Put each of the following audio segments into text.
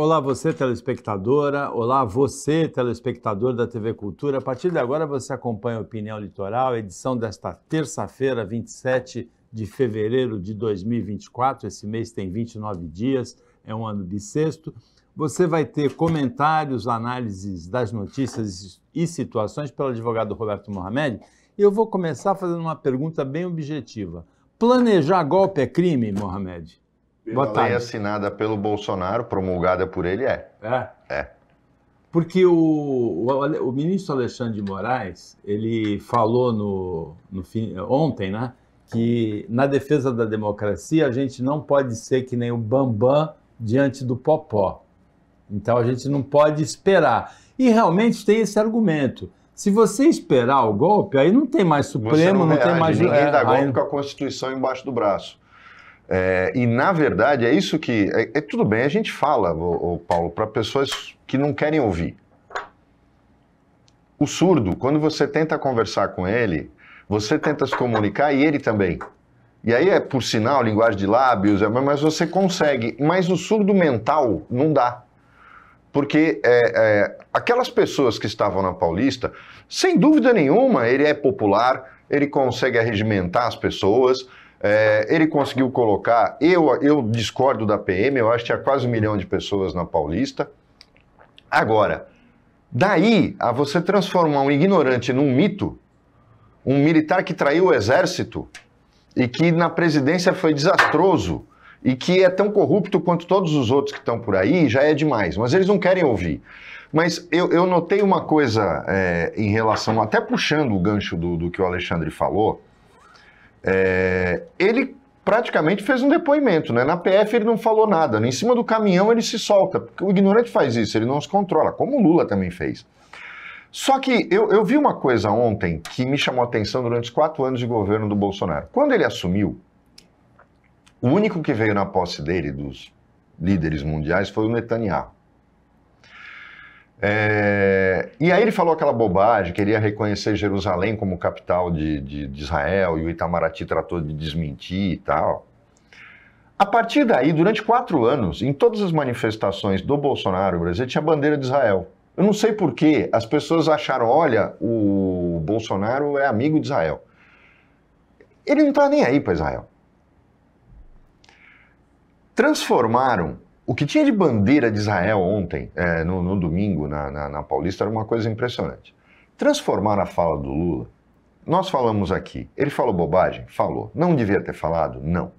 Olá, você telespectadora, olá, você telespectador da TV Cultura. A partir de agora você acompanha a Opinião Litoral, edição desta terça-feira, 27 de fevereiro de 2024. Esse mês tem 29 dias, é um ano bissexto. Você vai ter comentários, análises das notícias e situações pelo advogado Roberto Mohamed. E eu vou começar fazendo uma pergunta bem objetiva. Planejar golpe é crime, Mohamed? Boa tarde. A lei assinada pelo Bolsonaro, promulgada por ele, é. É? Porque o ministro Alexandre de Moraes, ele falou ontem, né, que na defesa da democracia a gente não pode ser que nem o Bambam diante do Popó. Então a gente não pode esperar. E realmente tem esse argumento. Se você esperar o golpe, aí não tem mais Supremo, não tem mais... Ninguém dá golpe com a Constituição embaixo do braço. E, na verdade, é isso que... tudo bem, a gente fala, Paulo, para pessoas que não querem ouvir. O surdo, quando você tenta conversar com ele, você tenta se comunicar e ele também. E aí é por sinal, linguagem de lábios, mas você consegue. Mas o surdo mental não dá. Porque aquelas pessoas que estavam na Paulista, sem dúvida nenhuma, ele é popular, ele consegue arregimentar as pessoas... ele conseguiu colocar, eu discordo da PM, eu acho que tinha quase 1 milhão de pessoas na Paulista. Agora, daí a você transformar um ignorante num mito, um militar que traiu o exército e que na presidência foi desastroso e que é tão corrupto quanto todos os outros que estão por aí, já é demais, mas eles não querem ouvir. Mas eu notei uma coisa em relação, até puxando o gancho do que o Alexandre falou, ele praticamente fez um depoimento, né? Na PF ele não falou nada, em cima do caminhão ele se solta, porque o ignorante faz isso, ele não se controla, como o Lula também fez. Só que eu vi uma coisa ontem que me chamou a atenção durante os 4 anos de governo do Bolsonaro. Quando ele assumiu, o único que veio na posse dele, dos líderes mundiais, foi o Netanyahu. E aí ele falou aquela bobagem, que ele ia reconhecer Jerusalém como capital de Israel, e o Itamaraty tratou de desmentir e tal. A partir daí, durante 4 anos, em todas as manifestações do Bolsonaro no Brasil, tinha bandeira de Israel. Eu não sei por que as pessoas acharam, olha, o Bolsonaro é amigo de Israel. Ele não está nem aí para Israel. Transformaram o que tinha de bandeira de Israel ontem, no domingo, na Paulista, era uma coisa impressionante. Transformaram a fala do Lula. Nós falamos aqui. Ele falou bobagem? Falou. Não devia ter falado? Não.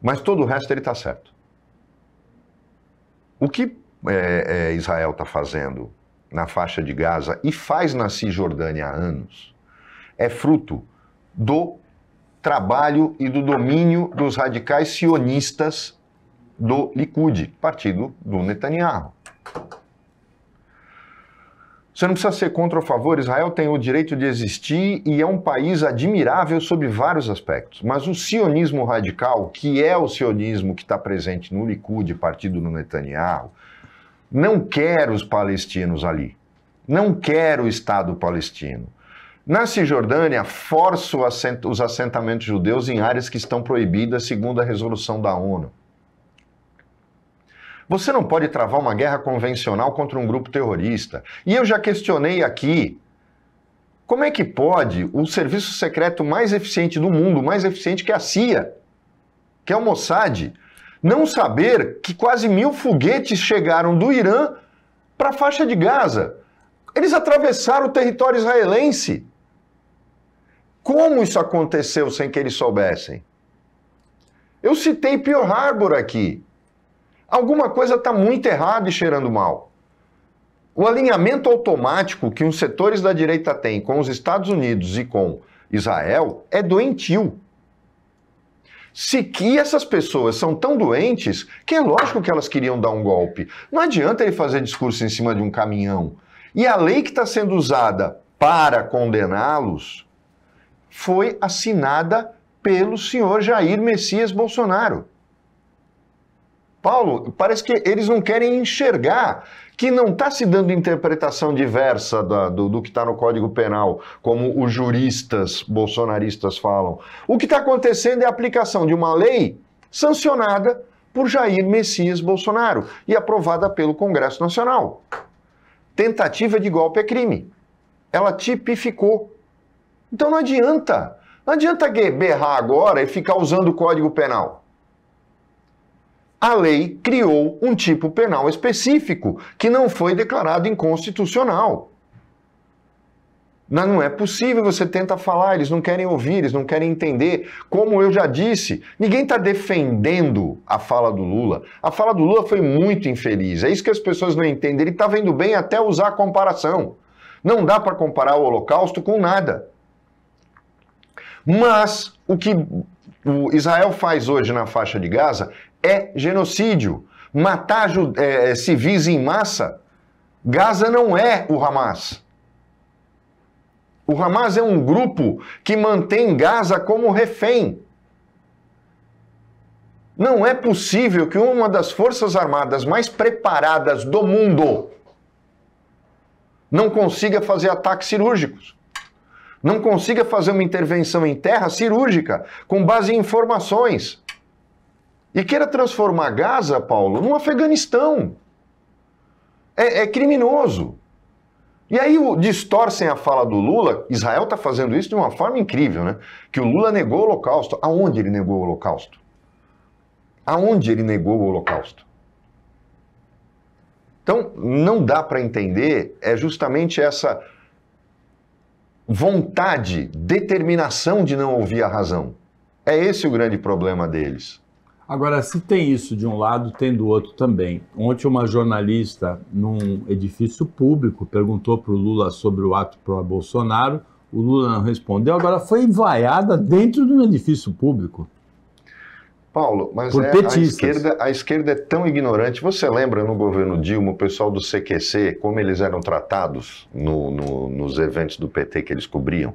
Mas todo o resto ele está certo. O que Israel está fazendo na faixa de Gaza e faz na Cisjordânia há anos é fruto do trabalho e do domínio dos radicais sionistas do Likud, partido do Netanyahu. Você não precisa ser contra ou a favor, Israel tem o direito de existir e é um país admirável sob vários aspectos. Mas o sionismo radical, que é o sionismo que está presente no Likud, partido do Netanyahu, não quer os palestinos ali. Não quer o Estado palestino. Na Cisjordânia, força os assentamentos judeus em áreas que estão proibidas segundo a resolução da ONU. Você não pode travar uma guerra convencional contra um grupo terrorista. E eu já questionei aqui, como é que pode o serviço secreto mais eficiente do mundo, mais eficiente que a CIA, que é o Mossad, não saber que quase 1000 foguetes chegaram do Irã para a faixa de Gaza? Eles atravessaram o território israelense. Como isso aconteceu sem que eles soubessem? Eu citei Pearl Harbor aqui. Alguma coisa está muito errada e cheirando mal. O alinhamento automático que os setores da direita têm com os Estados Unidos e com Israel é doentio. E essas pessoas são tão doentes que é lógico que elas queriam dar um golpe. Não adianta ele fazer discurso em cima de um caminhão. E a lei que está sendo usada para condená-los foi assinada pelo senhor Jair Messias Bolsonaro. Paulo, parece que eles não querem enxergar que não está se dando interpretação diversa do que está no Código Penal, como os juristas bolsonaristas falam. O que está acontecendo é a aplicação de uma lei sancionada por Jair Messias Bolsonaro e aprovada pelo Congresso Nacional. Tentativa de golpe é crime. Ela tipificou. Então não adianta. Não adianta berrar agora e ficar usando o Código Penal. A lei criou um tipo penal específico que não foi declarado inconstitucional. Mas não é possível, você tenta falar, eles não querem ouvir, eles não querem entender. Como eu já disse, ninguém está defendendo a fala do Lula. A fala do Lula foi muito infeliz, é isso que as pessoas não entendem. Ele está vendo bem até usar a comparação. Não dá para comparar o Holocausto com nada. Mas o que o Israel faz hoje na faixa de Gaza é genocídio. Matar civis em massa. Gaza não é o Hamas. O Hamas é um grupo que mantém Gaza como refém. Não é possível que uma das forças armadas mais preparadas do mundo não consiga fazer ataques cirúrgicos. Não consiga fazer uma intervenção em terra cirúrgica com base em informações. E queira transformar Gaza, Paulo, num Afeganistão. É criminoso. E aí distorcem a fala do Lula. Israel está fazendo isso de uma forma incrível, né? Que o Lula negou o Holocausto. Aonde ele negou o Holocausto? Aonde ele negou o Holocausto? Então, não dá para entender, é justamente essa vontade, determinação de não ouvir a razão. É esse o grande problema deles. Agora, se tem isso de um lado, tem do outro também. Ontem uma jornalista num edifício público perguntou para o Lula sobre o ato pró-Bolsonaro, o Lula não respondeu, agora foi envaiada dentro de um edifício público. Paulo, mas a esquerda é tão ignorante. Você lembra no governo Dilma, o pessoal do CQC, como eles eram tratados nos eventos do PT que eles cobriam?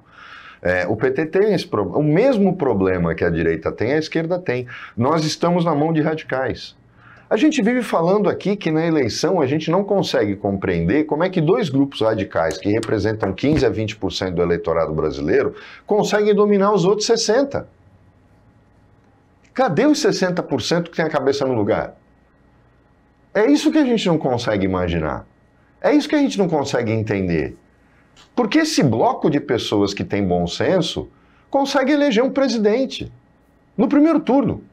O PT tem esse problema. O mesmo problema que a direita tem, a esquerda tem. Nós estamos na mão de radicais. A gente vive falando aqui que na eleição a gente não consegue compreender como é que dois grupos radicais que representam 15 a 20% do eleitorado brasileiro conseguem dominar os outros 60%. Cadê os 60% que tem a cabeça no lugar? É isso que a gente não consegue imaginar. É isso que a gente não consegue entender. Porque esse bloco de pessoas que tem bom senso consegue eleger um presidente no primeiro turno.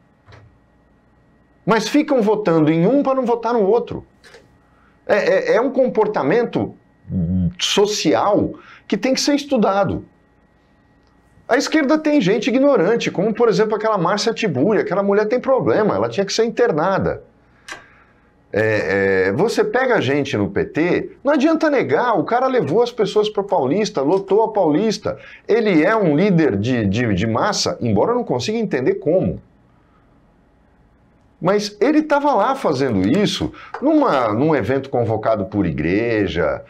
Mas ficam votando em um para não votar no outro. É um comportamento social que tem que ser estudado. A esquerda tem gente ignorante, como por exemplo aquela Márcia Tiburi. Aquela mulher tem problema, ela tinha que ser internada. Você pega a gente no PT, não adianta negar, o cara levou as pessoas para a Paulista, lotou a Paulista. Ele é um líder de massa, embora eu não consiga entender como. Mas ele estava lá fazendo isso num evento convocado por igreja,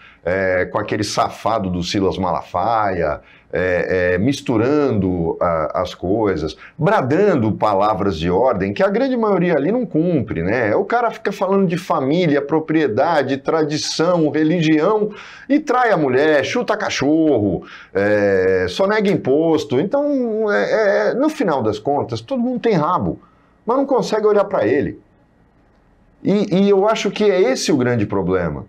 com aquele safado do Silas Malafaia, misturando as coisas, bradando palavras de ordem que a grande maioria ali não cumpre, né? O cara fica falando de família, propriedade, tradição, religião e trai a mulher, chuta cachorro, sonega imposto. Então, no final das contas, todo mundo tem rabo, mas não consegue olhar para ele. E eu acho que é esse o grande problema.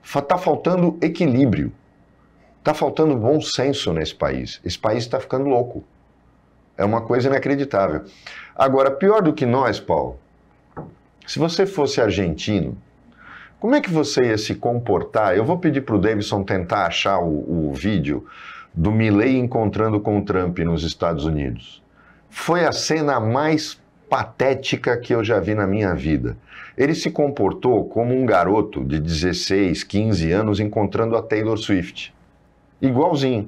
Está faltando equilíbrio. Está faltando bom senso nesse país. Esse país está ficando louco. É uma coisa inacreditável. Agora, pior do que nós, Paulo, se você fosse argentino, como é que você ia se comportar? Eu vou pedir para o Davidson tentar achar o vídeo do Milei encontrando com o Trump nos Estados Unidos. Foi a cena mais patética que eu já vi na minha vida. Ele se comportou como um garoto de 16, 15 anos encontrando a Taylor Swift. Igualzinho.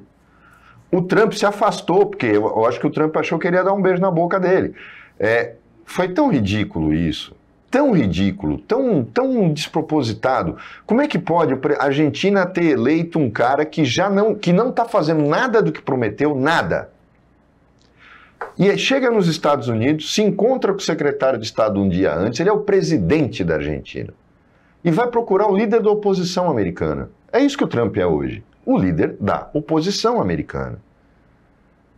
O Trump se afastou, porque eu acho que o Trump achou que ele ia dar um beijo na boca dele. Foi tão ridículo isso, tão ridículo, tão despropositado. Como é que pode a Argentina ter eleito um cara que não está fazendo nada do que prometeu, nada? E chega nos Estados Unidos, se encontra com o secretário de Estado um dia antes, ele é o presidente da Argentina, e vai procurar o líder da oposição americana. É isso que o Trump é hoje, o líder da oposição americana.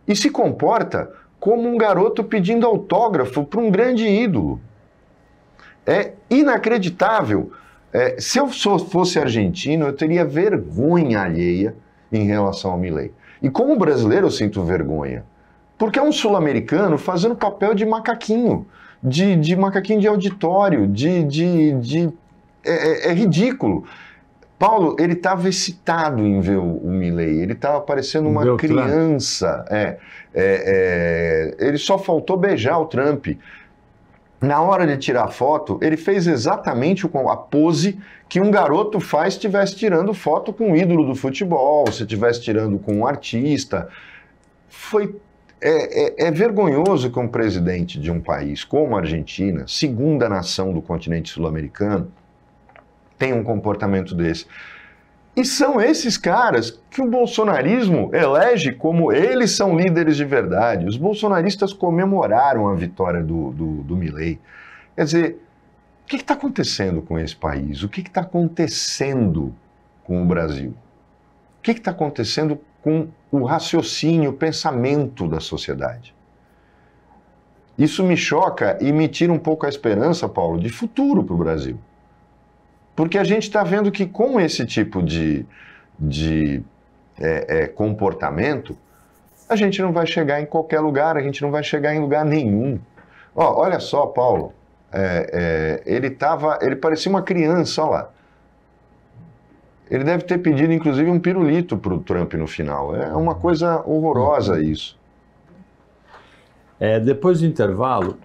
E se comporta como um garoto pedindo autógrafo para um grande ídolo. É inacreditável. Se eu fosse argentino, eu teria vergonha alheia em relação ao Milei. E como brasileiro eu sinto vergonha. Porque é um sul-americano fazendo papel de macaquinho, de macaquinho de auditório, é ridículo. Paulo, ele estava excitado em ver o Milei, ele estava parecendo uma criança. Ele só faltou beijar o Trump. Na hora de tirar foto, ele fez exatamente a pose que um garoto faz se estivesse tirando foto com um ídolo do futebol, se estivesse tirando com um artista. É vergonhoso que um presidente de um país como a Argentina, segunda nação do continente sul-americano, tenha um comportamento desse. E são esses caras que o bolsonarismo elege como eles são líderes de verdade. Os bolsonaristas comemoraram a vitória do Milei. Quer dizer, o que está acontecendo com esse país? O que está acontecendo com o Brasil? O que está acontecendo com o raciocínio, o pensamento da sociedade? Isso me choca e me tira um pouco a esperança, Paulo, de futuro para o Brasil. Porque a gente está vendo que com esse tipo de comportamento, a gente não vai chegar em qualquer lugar, a gente não vai chegar em lugar nenhum. Olha só, Paulo, ele parecia uma criança, olha lá. Ele deve ter pedido, inclusive, um pirulito para o Trump no final. É uma coisa horrorosa isso. Depois do intervalo,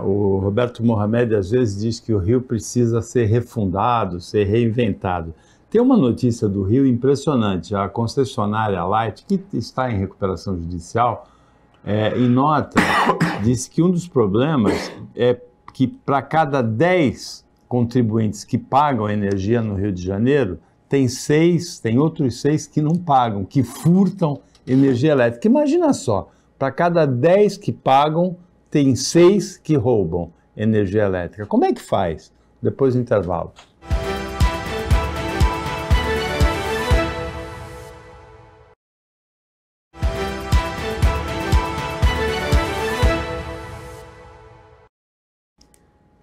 o Roberto Mohamed às vezes diz que o Rio precisa ser refundado, ser reinventado. Tem uma notícia do Rio impressionante. A concessionária Light, que está em recuperação judicial, em nota, disse que um dos problemas é que para cada 10 contribuintes que pagam energia no Rio de Janeiro, tem outros 6 que não pagam, que furtam energia elétrica. Imagina só. Para cada 10 que pagam, tem 6 que roubam energia elétrica. Como é que faz? Depois do intervalo.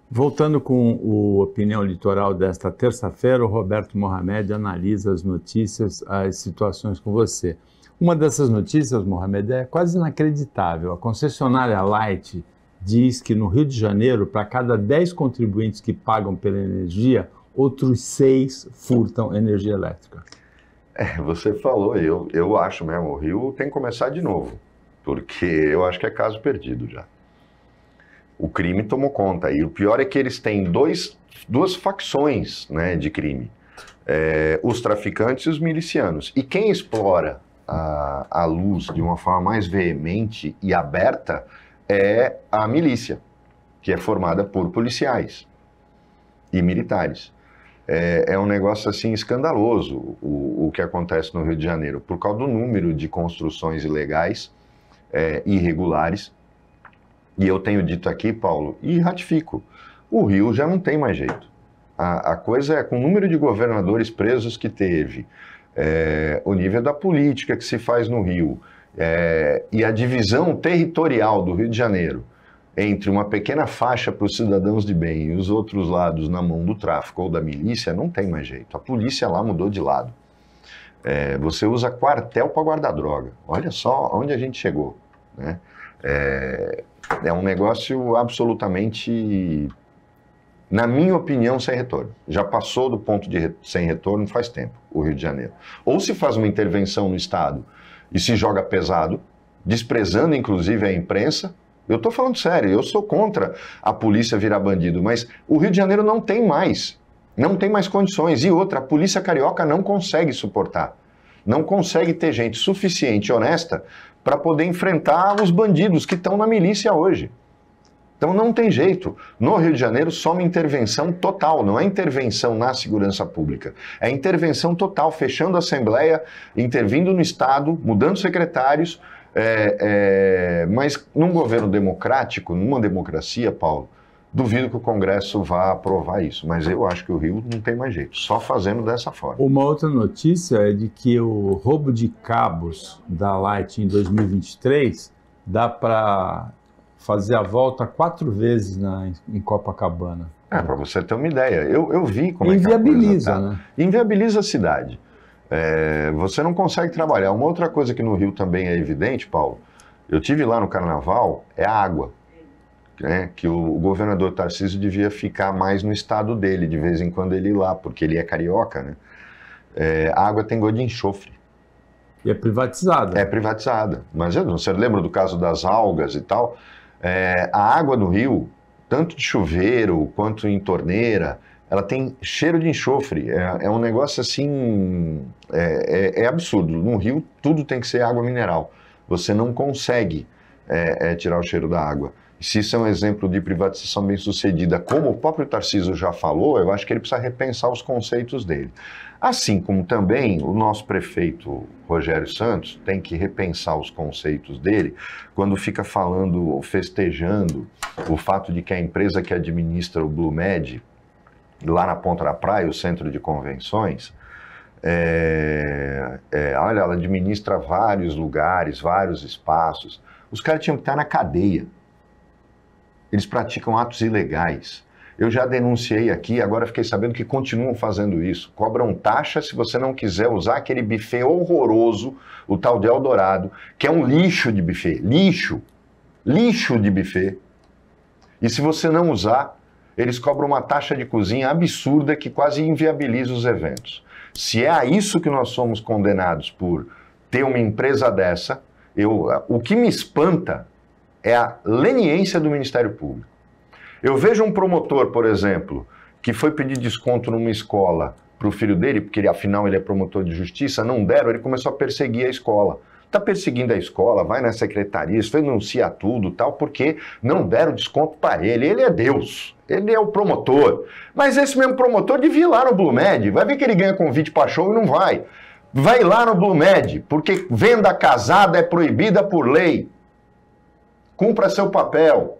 Voltando com o Opinião Litoral desta terça-feira, o Roberto Mohamed analisa as notícias, as situações com você. Uma dessas notícias, Mohamed, é quase inacreditável. A concessionária Light diz que no Rio de Janeiro, para cada 10 contribuintes que pagam pela energia, outros 6 furtam energia elétrica. Você falou, eu acho mesmo, o Rio tem que começar de novo, porque eu acho que é caso perdido já. O crime tomou conta, e o pior é que eles têm duas facções, né, de crime, os traficantes e os milicianos. E quem explora a luz de uma forma mais veemente e aberta é a milícia, que é formada por policiais e militares. É um negócio assim escandaloso o que acontece no Rio de Janeiro, por causa do número de construções ilegais, irregulares. E eu tenho dito aqui, Paulo, e ratifico, o Rio já não tem mais jeito. A coisa é, com o número de governadores presos que teve, o nível da política que se faz no Rio, e a divisão territorial do Rio de Janeiro entre uma pequena faixa para os cidadãos de bem e os outros lados na mão do tráfico ou da milícia, não tem mais jeito. A polícia lá mudou de lado. Você usa quartel para guardar droga. Olha só onde a gente chegou, né? É um negócio absolutamente, na minha opinião, sem retorno. Já passou do ponto de sem retorno faz tempo, o Rio de Janeiro. Ou se faz uma intervenção no Estado e se joga pesado, desprezando inclusive a imprensa. Eu estou falando sério, eu sou contra a polícia virar bandido, mas o Rio de Janeiro não tem mais condições. E outra, a polícia carioca não consegue suportar. Não consegue ter gente suficiente e honesta para poder enfrentar os bandidos que estão na milícia hoje. Então não tem jeito. No Rio de Janeiro, só uma intervenção total, não é intervenção na segurança pública. É intervenção total, fechando a Assembleia, intervindo no Estado, mudando secretários, mas num governo democrático, numa democracia, Paulo, duvido que o Congresso vá aprovar isso, mas eu acho que o Rio não tem mais jeito, só fazendo dessa forma. Uma outra notícia é de que o roubo de cabos da Light em 2023 dá para fazer a volta 4 vezes em Copacabana. Para você ter uma ideia. Eu vi como Inviabiliza, é que a coisa tá. né? Inviabiliza a cidade. Você não consegue trabalhar. Uma outra coisa que no Rio também é evidente, Paulo, eu tive lá no Carnaval, é a água. Que o governador Tarcísio devia ficar mais no estado dele, de vez em quando ele ir lá, porque ele é carioca, né? A água tem gosto de enxofre. E é privatizada. É privatizada. Mas você lembra do caso das algas e tal? A água do Rio, tanto de chuveiro quanto em torneira, ela tem cheiro de enxofre. É um negócio assim, é absurdo. No Rio, tudo tem que ser água mineral. Você não consegue tirar o cheiro da água. Se isso é um exemplo de privatização bem-sucedida, como o próprio Tarcísio já falou, eu acho que ele precisa repensar os conceitos dele. Assim como também o nosso prefeito Rogério Santos tem que repensar os conceitos dele quando fica falando, festejando o fato de que a empresa que administra o Blue Med, lá na Ponta da Praia, o centro de convenções, olha, ela administra vários lugares, vários espaços. Os caras tinham que estar na cadeia. Eles praticam atos ilegais. Eu já denunciei aqui, agora fiquei sabendo que continuam fazendo isso. Cobram taxa se você não quiser usar aquele buffet horroroso, o tal de Eldorado, que é um lixo de buffet. Lixo. Lixo de buffet. E se você não usar, eles cobram uma taxa de cozinha absurda que quase inviabiliza os eventos. Se é a isso que nós somos condenados por ter uma empresa dessa, o que me espanta é a leniência do Ministério Público. Eu vejo um promotor, por exemplo, que foi pedir desconto numa escola para o filho dele, porque afinal ele é promotor de justiça, não deram, ele começou a perseguir a escola. Está perseguindo a escola, vai na secretaria, denuncia tudo, tal, porque não deram desconto para ele. Ele é Deus, ele é o promotor. Mas esse mesmo promotor devia ir lá no Blue Med, vai ver que ele ganha convite para show e não vai. Vai lá no Blue Med, porque venda casada é proibida por lei. Cumpra seu papel.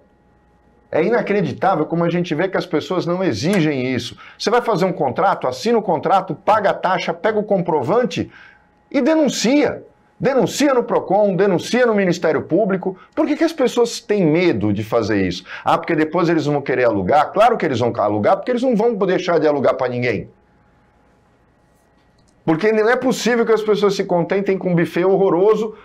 É inacreditável como a gente vê que as pessoas não exigem isso. Você vai fazer um contrato, assina o contrato, paga a taxa, pega o comprovante e denuncia. Denuncia no PROCON, denuncia no Ministério Público. Por que as pessoas têm medo de fazer isso? Porque depois eles vão querer alugar? Claro que eles vão alugar, porque eles não vão deixar de alugar para ninguém. Porque não é possível que as pessoas se contentem com um buffet horroroso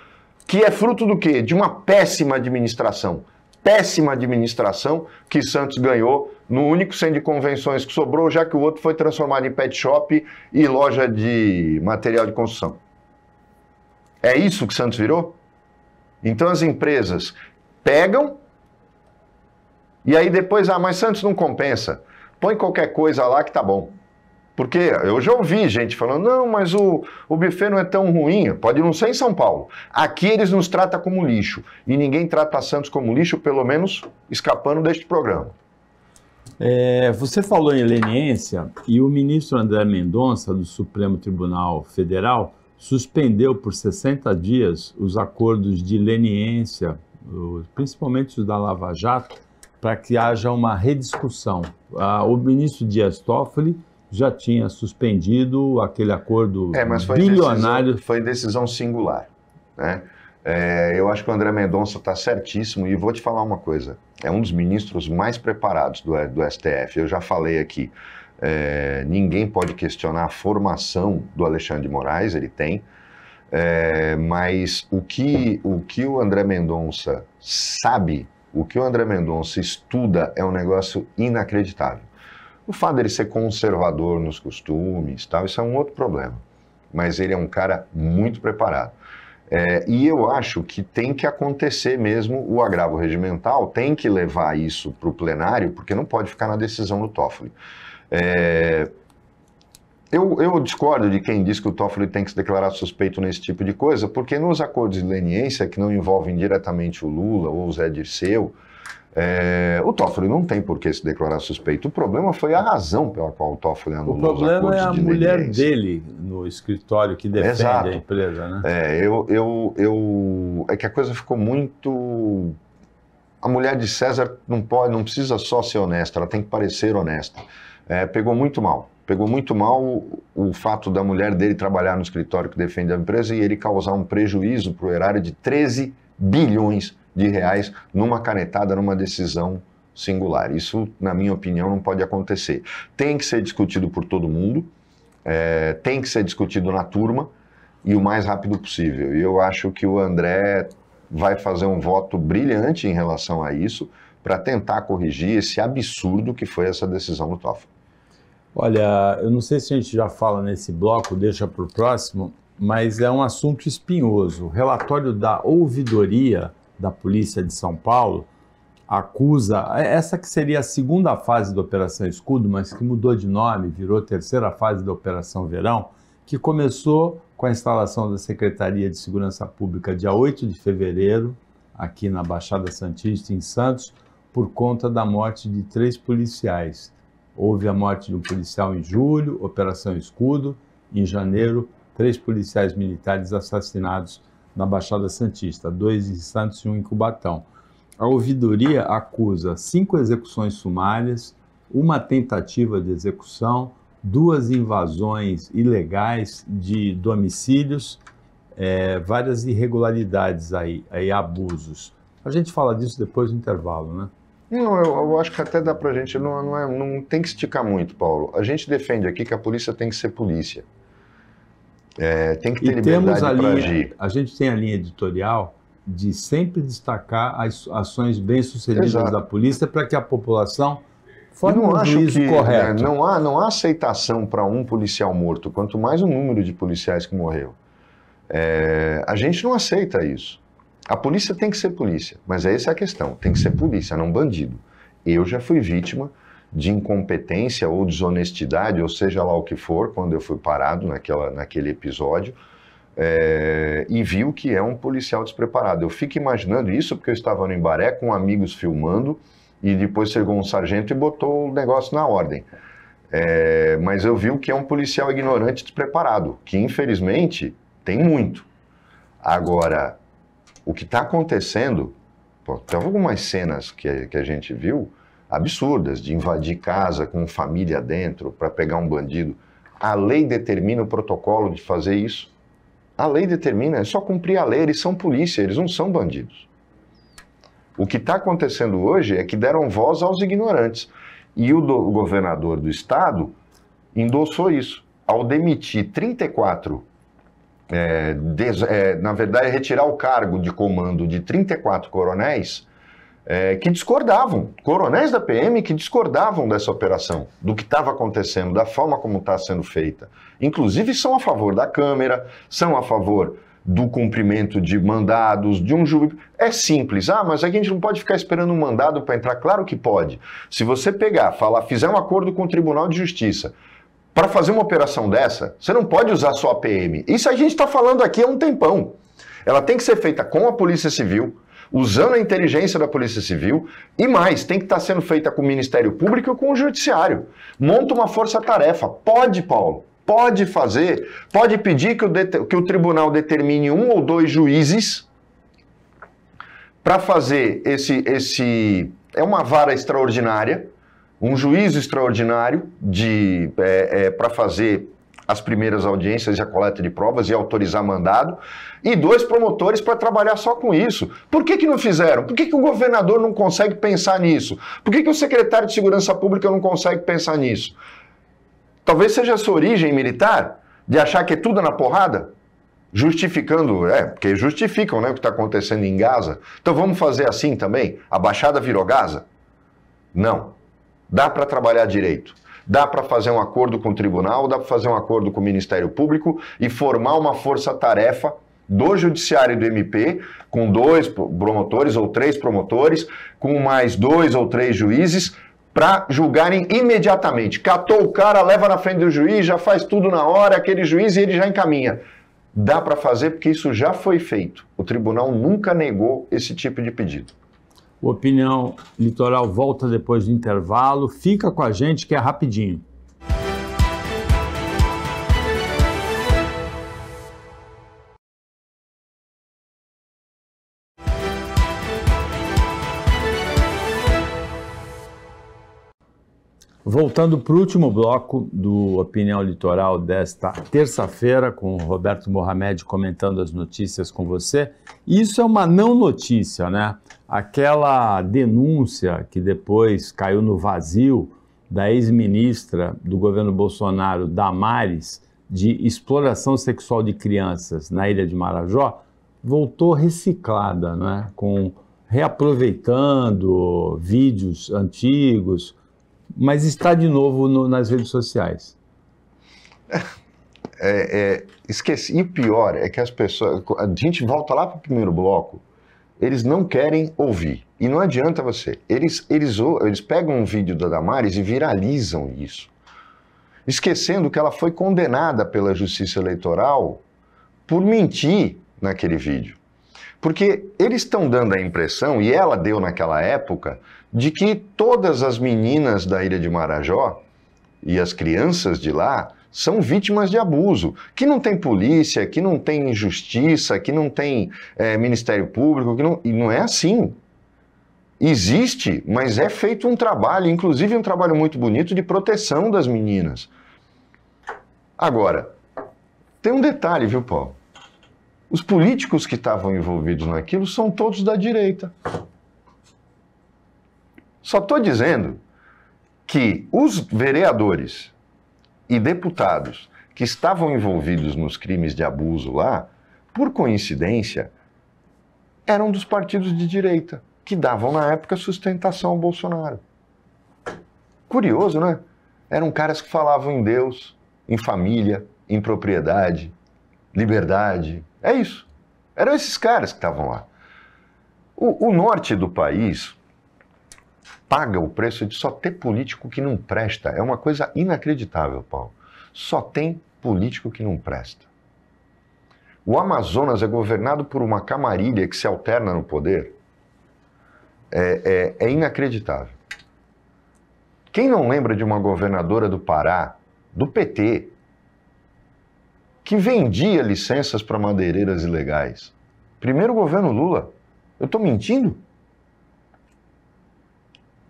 que é fruto do quê? De uma péssima administração. Péssima administração que Santos ganhou no único centro de convenções que sobrou, já que o outro foi transformado em pet shop e loja de material de construção. É isso que Santos virou? Então as empresas pegam e aí depois, mas Santos não compensa. Põe qualquer coisa lá que tá bom. Porque eu já ouvi gente falando, não, mas o buffet não é tão ruim, pode não ser em São Paulo. Aqui eles nos tratam como lixo, e ninguém trata Santos como lixo, pelo menos escapando deste programa. Você falou em leniência, e o ministro André Mendonça, do Supremo Tribunal Federal, suspendeu por 60 dias os acordos de leniência, principalmente os da Lava Jato, para que haja uma rediscussão. O ministro Dias Toffoli já tinha suspendido aquele acordo bilionário. Foi decisão singular, né? Eu acho que o André Mendonça está certíssimo e vou te falar uma coisa. É um dos ministros mais preparados do STF. Eu já falei aqui. Ninguém pode questionar a formação do Alexandre de Moraes, ele tem. Mas o que o André Mendonça sabe, o que o André Mendonça estuda é um negócio inacreditável. O fato dele ser conservador nos costumes, tal, isso é um outro problema. Mas ele é um cara muito preparado. E eu acho que tem que acontecer mesmo o agravo regimental, tem que levar isso para o plenário, porque não pode ficar na decisão do Toffoli. Eu discordo de quem diz que o Toffoli tem que se declarar suspeito nesse tipo de coisa, porque nos acordos de leniência, que não envolvem diretamente o Lula ou o Zé Dirceu, o Toffoli não tem por que se declarar suspeito. O problema foi a razão pela qual o Toffoli anulou os acordos de leniência. O problema é a mulher dele no escritório que defende a empresa, né? É que a coisa ficou muito... A mulher de César não precisa só ser honesta, ela tem que parecer honesta. Pegou muito mal o fato da mulher dele trabalhar no escritório que defende a empresa e ele causar um prejuízo para o erário de 13 bilhões de reais numa canetada, numa decisão singular. Isso, na minha opinião, não pode acontecer. Tem que ser discutido por todo mundo, tem que ser discutido na turma e o mais rápido possível. E eu acho que o André vai fazer um voto brilhante em relação a isso para tentar corrigir esse absurdo que foi essa decisão do Toffoli. Olha, eu não sei se a gente já fala nesse bloco, deixa para o próximo, mas é um assunto espinhoso. O relatório da ouvidoria da Polícia de São Paulo acusa, essa que seria a segunda fase da Operação Escudo, mas que mudou de nome, virou terceira fase da Operação Verão, que começou com a instalação da Secretaria de Segurança Pública dia 8 de fevereiro, aqui na Baixada Santista, em Santos, por conta da morte de 3 policiais. Houve a morte de um policial em julho, Operação Escudo, em janeiro, 3 policiais militares assassinados na Baixada Santista, 2 em Santos e 1 em Cubatão. A ouvidoria acusa 5 execuções sumárias, uma tentativa de execução, 2 invasões ilegais de domicílios, várias irregularidades aí, abusos. A gente fala disso depois do intervalo, né? Não, eu acho que até dá pra gente, não tem que esticar muito, Paulo. A gente defende aqui que a polícia tem que ser polícia. Tem que ter liberdade para agir. A gente tem a linha editorial de sempre destacar as ações bem-sucedidas da polícia para que a população forme um juízo correto. Não há aceitação para um policial morto, quanto mais o número de policiais que morreu. A gente não aceita isso. A polícia tem que ser polícia, mas essa é a questão, tem que ser polícia, não bandido. Eu já fui vítima de incompetência ou desonestidade, ou seja lá o que for, quando eu fui parado naquele episódio, e vi o que é um policial despreparado. Eu fico imaginando isso porque eu estava no Embaré com amigos filmando, e depois chegou um sargento e botou o negócio na ordem. Mas eu vi o que é um policial ignorante despreparado, que infelizmente tem muito. Agora, o que está acontecendo, tem algumas cenas que a gente viu absurdas, de invadir casa com família dentro para pegar um bandido. A lei determina o protocolo de fazer isso. A lei determina, é só cumprir a lei, eles são polícia, eles não são bandidos. O que está acontecendo hoje é que deram voz aos ignorantes. E o governador do estado endossou isso. Ao demitir 34, na verdade, retirar o cargo de comando de 34 coronéis que discordavam, coronéis da PM que discordavam dessa operação, do que estava acontecendo, da forma como está sendo feita. Inclusive são a favor da Câmara, são a favor do cumprimento de mandados, de um juiz. É simples. Mas a gente não pode ficar esperando um mandado para entrar. Claro que pode. Se você fizer um acordo com o Tribunal de Justiça para fazer uma operação dessa, você não pode usar só a PM. Isso a gente está falando aqui há um tempão. Ela tem que ser feita com a Polícia Civil, usando a inteligência da Polícia Civil, e mais, tem que estar sendo feita com o Ministério Público e com o Judiciário. Monta uma força-tarefa. Pode, Paulo. Pode fazer, pode pedir que o tribunal determine 1 ou 2 juízes para fazer é uma vara extraordinária, um juízo extraordinário para fazer as primeiras audiências e a coleta de provas e autorizar mandado, e 2 promotores para trabalhar só com isso. Por que não fizeram? Por que o governador não consegue pensar nisso? Por que o secretário de Segurança Pública não consegue pensar nisso? Talvez seja a sua origem militar, de achar que é tudo na porrada, justificando, porque justificam, né, o que está acontecendo em Gaza. Então vamos fazer assim também? A Baixada virou Gaza? Não. Dá para trabalhar direito. Dá para fazer um acordo com o tribunal, dá para fazer um acordo com o Ministério Público e formar uma força-tarefa do Judiciário e do MP, com 2 promotores ou 3 promotores, com mais 2 ou 3 juízes, para julgarem imediatamente. Catou o cara, leva na frente do juiz, já faz tudo na hora, aquele juiz, e ele já encaminha. Dá para fazer porque isso já foi feito. O tribunal nunca negou esse tipo de pedido. O Opinião Litoral volta depois do intervalo. Fica com a gente que é rapidinho. Voltando para o último bloco do Opinião Litoral desta terça-feira, com o Roberto Mohamed comentando as notícias com você. Isso é uma não notícia, né? Aquela denúncia que depois caiu no vazio da ex-ministra do governo Bolsonaro, Damares, de exploração sexual de crianças na Ilha de Marajó, voltou reciclada, né? Reaproveitando vídeos antigos, mas está de novo nas redes sociais. Esqueci. E o pior é que as pessoas... A gente volta lá para o primeiro bloco, eles não querem ouvir. E não adianta você. Eles pegam um vídeo da Damares e viralizam isso, esquecendo que ela foi condenada pela Justiça Eleitoral por mentir naquele vídeo. Porque eles estão dando a impressão, e ela deu naquela época, de que todas as meninas da Ilha de Marajó e as crianças de lá são vítimas de abuso, que não tem polícia, que não tem justiça, que não tem Ministério Público, e não é assim. Existe, mas é feito um trabalho, inclusive um trabalho muito bonito de proteção das meninas. Agora, tem um detalhe, viu, Paulo? Os políticos que estavam envolvidos naquilo são todos da direita. Só estou dizendo que os vereadores e deputados que estavam envolvidos nos crimes de abuso lá, por coincidência, eram dos partidos de direita, que davam na época sustentação ao Bolsonaro. Curioso, né? Eram caras que falavam em Deus, em família, em propriedade, liberdade. É isso. Eram esses caras que estavam lá. O norte do país paga o preço de só ter político que não presta. É uma coisa inacreditável, Paulo. Só tem político que não presta. O Amazonas é governado por uma camarilha que se alterna no poder. É inacreditável. Quem não lembra de uma governadora do Pará, do PT, que vendia licenças para madeireiras ilegais? Primeiro governo Lula. Eu estou mentindo?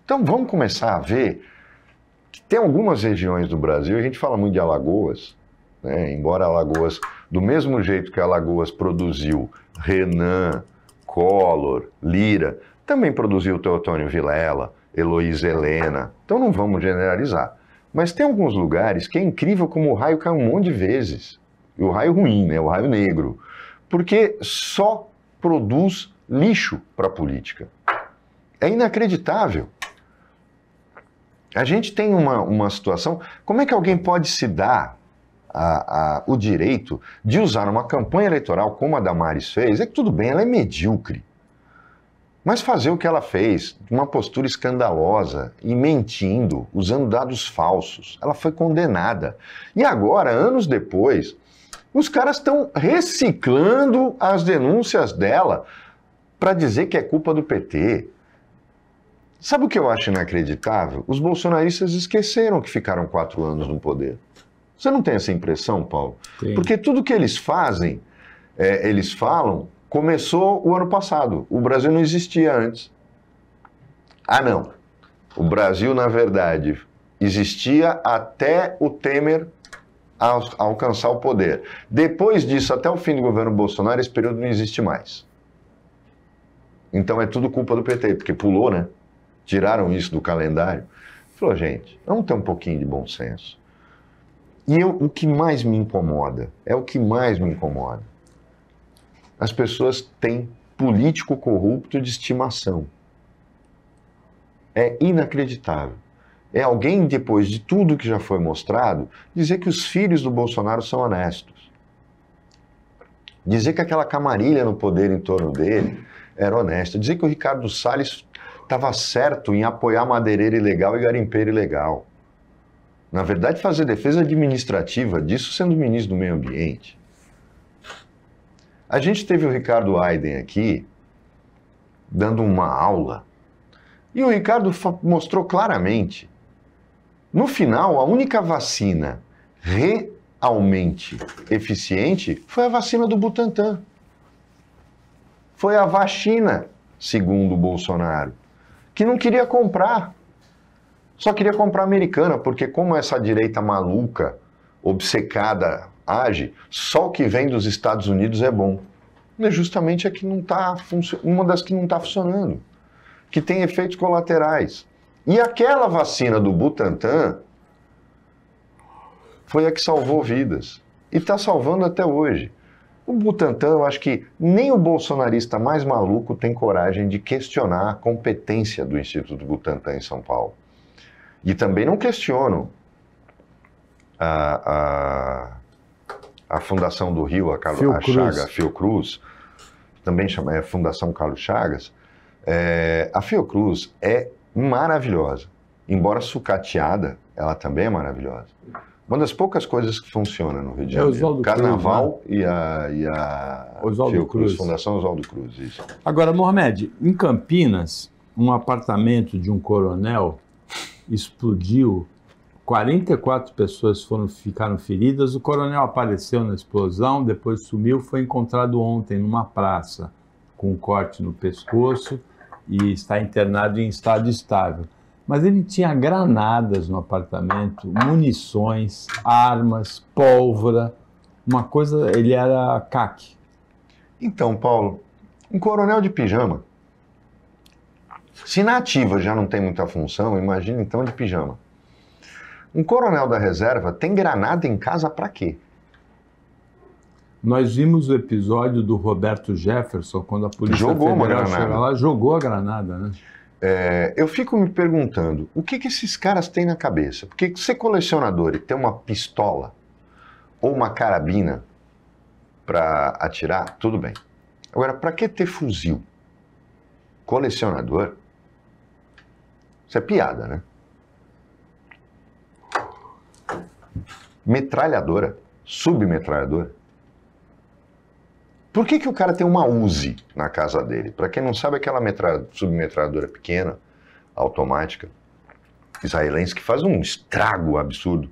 Então vamos começar a ver que tem algumas regiões do Brasil, a gente fala muito de Alagoas, né? Embora Alagoas, do mesmo jeito que Alagoas produziu Renan, Collor, Lira, também produziu Teotônio Vilela, Heloísa Helena. Então não vamos generalizar. Mas tem alguns lugares que é incrível como o raio cai um monte de vezes. E o raio ruim, né? O raio negro. Porque só produz lixo para a política. É inacreditável. A gente tem uma situação... Como é que alguém pode se dar o direito de usar uma campanha eleitoral como a Damares fez? É que tudo bem, ela é medíocre. Mas fazer o que ela fez, uma postura escandalosa e mentindo, usando dados falsos, ela foi condenada. E agora, anos depois, os caras estão reciclando as denúncias dela para dizer que é culpa do PT. Sabe o que eu acho inacreditável? Os bolsonaristas esqueceram que ficaram 4 anos no poder. Você não tem essa impressão, Paulo? Sim. Porque tudo que eles fazem, eles falam, começou o ano passado. O Brasil não existia antes. Ah, não. O Brasil, na verdade, existia até o Temer alcançar o poder. Depois disso, até o fim do governo Bolsonaro, esse período não existe mais. Então é tudo culpa do PT, porque pulou, né? Tiraram isso do calendário. Falou, gente, vamos ter um pouquinho de bom senso. E o que mais me incomoda, as pessoas têm político corrupto de estimação. É inacreditável. É alguém, depois de tudo que já foi mostrado, dizer que os filhos do Bolsonaro são honestos. Dizer que aquela camarilha no poder em torno dele era honesta. Dizer que o Ricardo Salles estava certo em apoiar madeireiro ilegal e garimpeiro ilegal. Na verdade, fazer defesa administrativa disso sendo ministro do Meio Ambiente. A gente teve o Ricardo Aiden aqui, dando uma aula, e o Ricardo mostrou claramente, no final, a única vacina realmente eficiente foi a vacina do Butantan. Foi a vacina, segundo o Bolsonaro, que não queria comprar. Só queria comprar Americana, porque como essa direita maluca, obcecada, age, só o que vem dos Estados Unidos é bom. É justamente a que não tá uma das que não está funcionando, que tem efeitos colaterais. E aquela vacina do Butantan foi a que salvou vidas. E está salvando até hoje. O Butantan, eu acho que nem o bolsonarista mais maluco tem coragem de questionar a competência do Instituto Butantan em São Paulo. E também não questionam a Fundação do Rio, a Chagas, Fiocruz, também chama Fundação Carlos Chagas. A Fiocruz é maravilhosa. Embora sucateada, ela também é maravilhosa. Uma das poucas coisas que funciona no Rio de Janeiro. Carnaval Cruz, né? e a Fiocruz, Fundação Oswaldo Cruz. Isso. Agora, Mohamed, em Campinas, um apartamento de um coronel explodiu, 44 pessoas ficaram feridas, o coronel apareceu na explosão, depois sumiu, foi encontrado ontem numa praça, com um corte no pescoço e está internado em estado estável. Mas ele tinha granadas no apartamento, munições, armas, pólvora, uma coisa, ele era CAC. Então, Paulo, um coronel de pijama. Se na ativa já não tem muita função, imagina então de pijama. Um coronel da reserva tem granada em casa para quê? Nós vimos o episódio do Roberto Jefferson, quando a Polícia Federal chegou lá, jogou a granada, né? Eu fico me perguntando, o que esses caras têm na cabeça? Porque ser colecionador e ter uma pistola ou uma carabina para atirar, tudo bem. Agora, para que ter fuzil? Colecionador? Isso é piada, né? Metralhadora, submetralhadora. Por que o cara tem uma Uzi na casa dele? Para quem não sabe, aquela submetralhadora pequena, automática, israelense, que faz um estrago absurdo.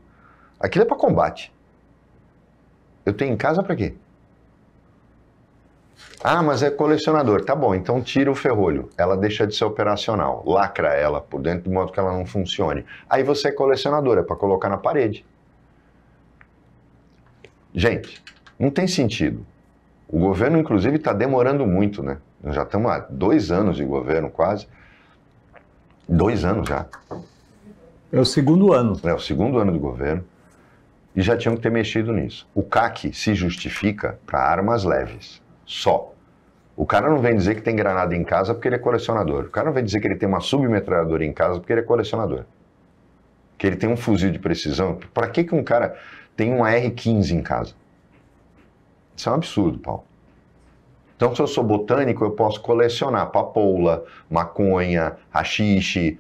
Aquilo é para combate. Eu tenho em casa para quê? Ah, mas é colecionador. Tá bom, então tira o ferrolho. Ela deixa de ser operacional. Lacra ela por dentro de modo que ela não funcione. Aí você é colecionador, é para colocar na parede. Gente, não tem sentido. O governo, inclusive, está demorando muito, né? Nós já estamos há 2 anos de governo, quase. 2 anos já. É o segundo ano. É o segundo ano de governo. E já tinham que ter mexido nisso. O CAC se justifica para armas leves. Só. O cara não vem dizer que tem granada em casa porque ele é colecionador. O cara não vem dizer que ele tem uma submetralhadora em casa porque ele é colecionador. Que ele tem um fuzil de precisão. Para que um cara tem uma R15 em casa? Isso é um absurdo, Paulo. Então, se eu sou botânico, eu posso colecionar papoula, maconha, haxixe.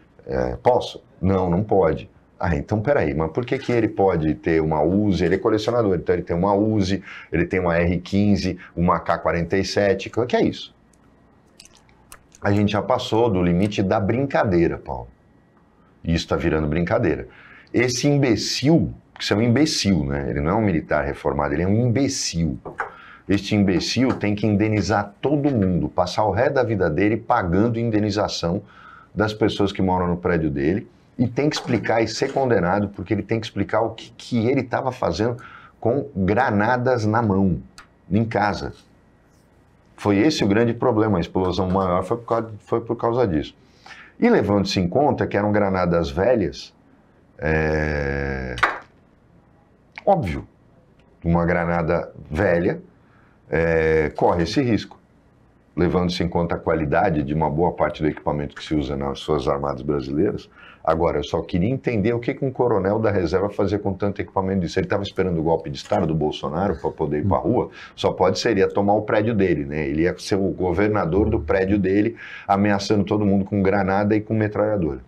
Posso? Não, não pode. Ah, então peraí, mas por que ele pode ter uma Uzi? Ele é colecionador, então ele tem uma Uzi, ele tem uma R15, uma AK-47, o que é isso? A gente já passou do limite da brincadeira, Paulo. E isso está virando brincadeira. Esse imbecil, que é um imbecil, né? Ele não é um militar reformado, ele é um imbecil. Este imbecil tem que indenizar todo mundo, passar o resto da vida dele pagando indenização das pessoas que moram no prédio dele, e tem que explicar e ser condenado, porque ele tem que explicar o que ele estava fazendo com granadas na mão, em casa. Foi esse o grande problema, a explosão maior foi por causa disso. E levando-se em conta que eram granadas velhas, óbvio, uma granada velha corre esse risco. Levando-se em conta a qualidade de uma boa parte do equipamento que se usa nas suas armadas brasileiras. Agora, eu só queria entender o que um coronel da reserva fazia com tanto equipamento disso. Ele estava esperando o golpe de Estado do Bolsonaro para poder ir para a rua? Só pode ser, ele ia tomar o prédio dele, né? Ele ia ser o governador do prédio dele, ameaçando todo mundo com granada e com metralhadora.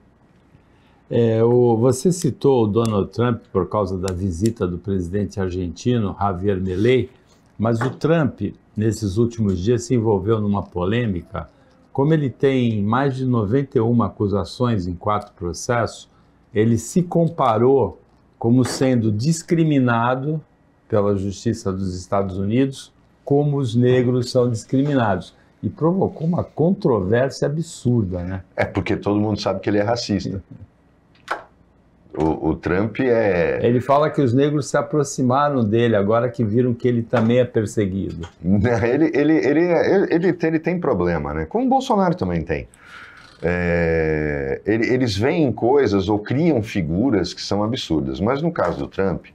Você citou o Donald Trump por causa da visita do presidente argentino, Javier Milei, mas o Trump, nesses últimos dias, se envolveu numa polêmica. Como ele tem mais de 91 acusações em 4 processos, ele se comparou como sendo discriminado pela Justiça dos Estados Unidos, como os negros são discriminados. E provocou uma controvérsia absurda, né? Porque todo mundo sabe que ele é racista. O Trump é... Ele fala que os negros se aproximaram dele agora que viram que ele também é perseguido. Ele tem problema, né? Como o Bolsonaro também tem. Eles veem coisas ou criam figuras que são absurdas. Mas no caso do Trump,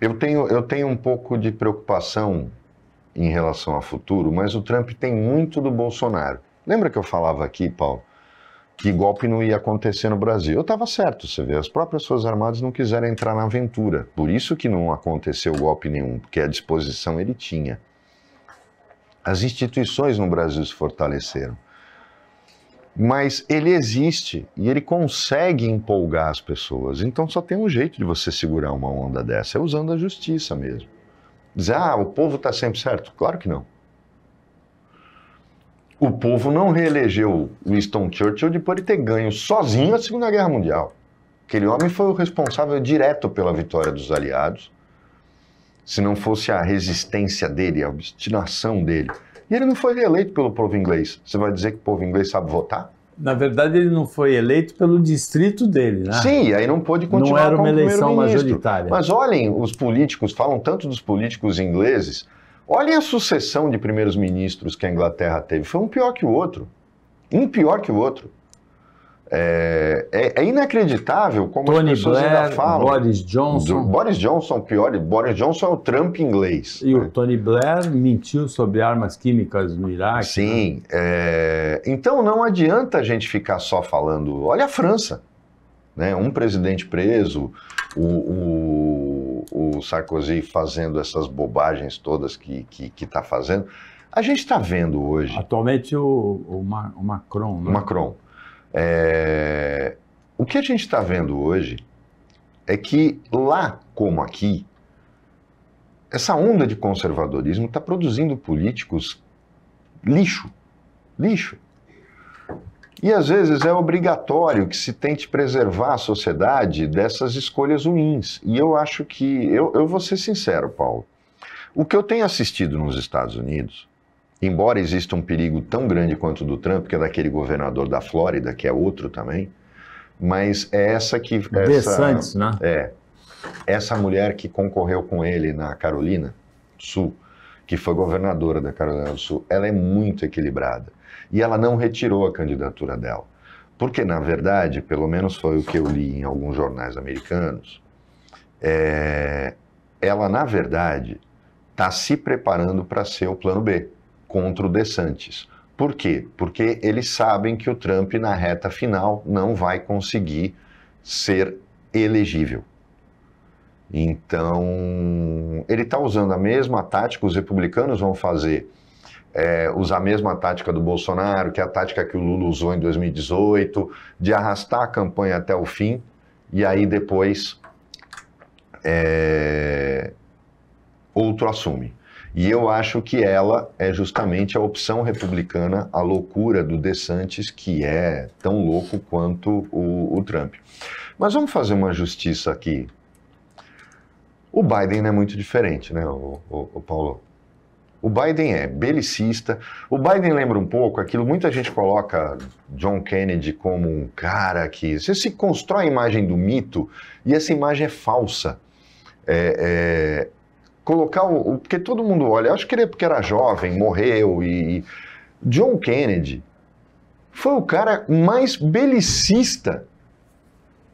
eu tenho um pouco de preocupação em relação ao futuro, mas o Trump tem muito do Bolsonaro. Lembra que eu falava aqui, Paulo, que golpe não ia acontecer no Brasil? Eu estava certo, você vê, as próprias Forças Armadas não quiseram entrar na aventura. Por isso que não aconteceu golpe nenhum, porque a disposição ele tinha. As instituições no Brasil se fortaleceram. Mas ele existe e ele consegue empolgar as pessoas. Então só tem um jeito de você segurar uma onda dessa, é usando a justiça mesmo. Dizer, o povo está sempre certo? Claro que não. O povo não reelegeu Winston Churchill depois de ter ganho sozinho a Segunda Guerra Mundial. Aquele homem foi o responsável direto pela vitória dos aliados. Se não fosse a resistência dele, a obstinação dele. E ele não foi reeleito pelo povo inglês. Você vai dizer que o povo inglês sabe votar? Na verdade, ele não foi eleito pelo distrito dele, né? Sim, aí não pôde continuar como primeiro-ministro. Não era uma eleição majoritária. Mas olhem, os políticos, falam tanto dos políticos ingleses, olhem a sucessão de primeiros ministros que a Inglaterra teve. Foi um pior que o outro. Um pior que o outro. É inacreditável como Tony as pessoas Blair, ainda falam. Boris Johnson. Boris Johnson, pior. Boris Johnson é o Trump inglês. E o Tony Blair mentiu sobre armas químicas no Iraque. Sim. Né? Então não adianta a gente ficar só falando. Olha a França. Né? Um presidente preso, o Sarkozy fazendo essas bobagens todas que está fazendo. A gente está vendo hoje... Atualmente o Macron. Né? O Macron. O que a gente está vendo hoje é que lá como aqui, essa onda de conservadorismo está produzindo políticos lixo. E às vezes é obrigatório que se tente preservar a sociedade dessas escolhas ruins. E eu acho que, eu vou ser sincero, Paulo, o que eu tenho assistido nos Estados Unidos, embora exista um perigo tão grande quanto o do Trump, que é daquele governador da Flórida, que é outro também, mas é DeSantis, né? Essa mulher que concorreu com ele na Carolina do Sul, que foi governadora da Carolina do Sul, ela é muito equilibrada. E ela não retirou a candidatura dela. Porque, na verdade, pelo menos foi o que eu li em alguns jornais americanos, ela, na verdade, está se preparando para ser o plano B, contra o DeSantis. Por quê? Porque eles sabem que o Trump, na reta final, não vai conseguir ser elegível. Então, ele está usando a mesma tática, os republicanos vão usar a mesma tática do Bolsonaro, que é a tática que o Lula usou em 2018, de arrastar a campanha até o fim, e aí depois outro assume. E eu acho que ela é justamente a opção republicana, a loucura do DeSantis, que é tão louco quanto o Trump. Mas vamos fazer uma justiça aqui. O Biden não é muito diferente, né, o Paulo? O Biden é belicista. O Biden lembra um pouco aquilo, muita gente coloca John Kennedy como um cara que... Você se constrói a imagem do mito e essa imagem é falsa. Colocar porque todo mundo olha, acho que ele porque era jovem, morreu, e John Kennedy foi o cara mais belicista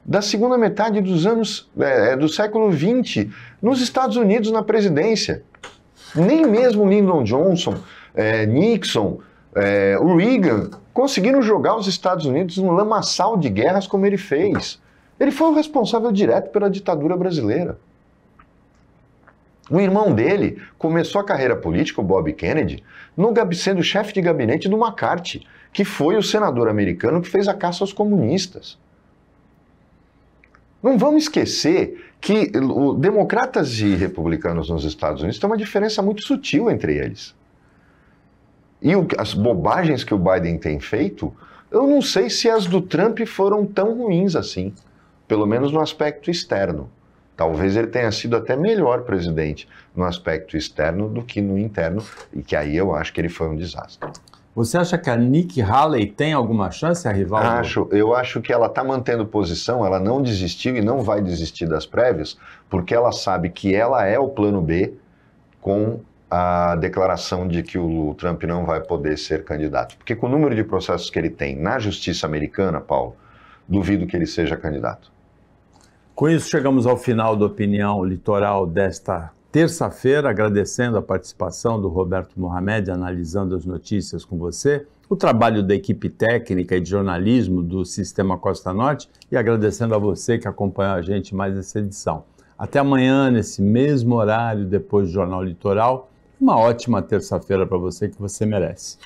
da segunda metade dos anos, do século XX, nos Estados Unidos, na presidência. Nem mesmo Lyndon Johnson, Nixon, o Reagan conseguiram jogar os Estados Unidos num lamaçal de guerras como ele fez. Ele foi o responsável direto pela ditadura brasileira. O irmão dele começou a carreira política, o Bob Kennedy, sendo chefe de gabinete do McCarthy, que foi o senador americano que fez a caça aos comunistas. Não vamos esquecer que democratas e republicanos nos Estados Unidos tem uma diferença muito sutil entre eles. E as bobagens que o Biden tem feito, eu não sei se as do Trump foram tão ruins assim, pelo menos no aspecto externo. Talvez ele tenha sido até melhor presidente no aspecto externo do que no interno, e que aí eu acho que ele foi um desastre. Você acha que a Nikki Haley tem alguma chance, a rival? Eu acho que ela está mantendo posição, ela não desistiu e não vai desistir das prévias, porque ela sabe que ela é o plano B com a declaração de que o Trump não vai poder ser candidato. Porque com o número de processos que ele tem na justiça americana, Paulo, duvido que ele seja candidato. Com isso, chegamos ao final da Opinião Litoral desta terça-feira, agradecendo a participação do Roberto Mohamed, analisando as notícias com você, o trabalho da equipe técnica e de jornalismo do Sistema Costa Norte e agradecendo a você que acompanhou a gente mais essa edição. Até amanhã, nesse mesmo horário, depois do Jornal Litoral. Uma ótima terça-feira para você que você merece.